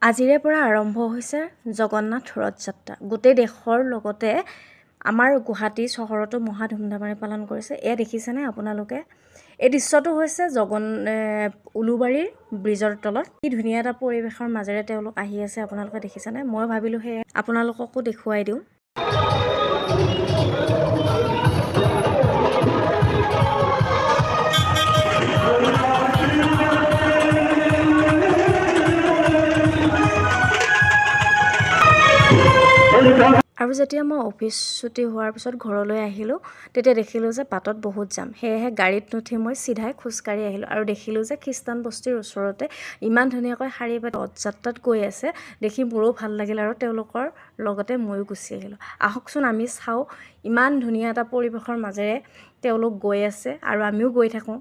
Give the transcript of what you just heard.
আজিৰে পৰা আৰম্ভ হৈছে জগন্নাথ ৰথ যাত্ৰা। গোটেই দেশৰ লগতে আমাৰ গুৱাহাটী চহৰতো মহা ধুমধামেৰে পালন কৰিছে। এয়া দেখিছেনে আপোনালোকে? এই দৃশ্যটো হৈছে উলুবাৰীৰ ব্ৰিজৰ তলত। কি ধুনীয়া এটা পৰিৱেশৰ মাজেৰে তেওঁলোক আহি আছে, আপোনালোকে দেখিছেনে? মই ভাবিলোঁ সেয়ে আপোনালোককো দেখুৱাই দিওঁ। আৰু যেতিয়া মই অফিচ ছুটি হোৱাৰ পিছত ঘৰলৈ আহিলোঁ, তেতিয়া দেখিলোঁ যে বাটত বহুত জাম। সেয়েহে গাড়ীত নুঠি মই চিধাই খোজকাঢ়ি আহিলোঁ আৰু দেখিলোঁ যে খ্ৰীষ্টান বস্তিৰ ওচৰতে ইমান ধুনীয়াকৈ শাৰী পাতি ৰথ যাত্ৰাত গৈ আছে। দেখি মোৰো ভাল লাগিল আৰু তেওঁলোকৰ লগতে ময়ো গুচি আহিলোঁ। আহকচোন আমি চাওঁ, ইমান ধুনীয়া এটা পৰিৱেশৰ মাজেৰে তেওঁলোক গৈ আছে আৰু আমিও গৈ থাকোঁ।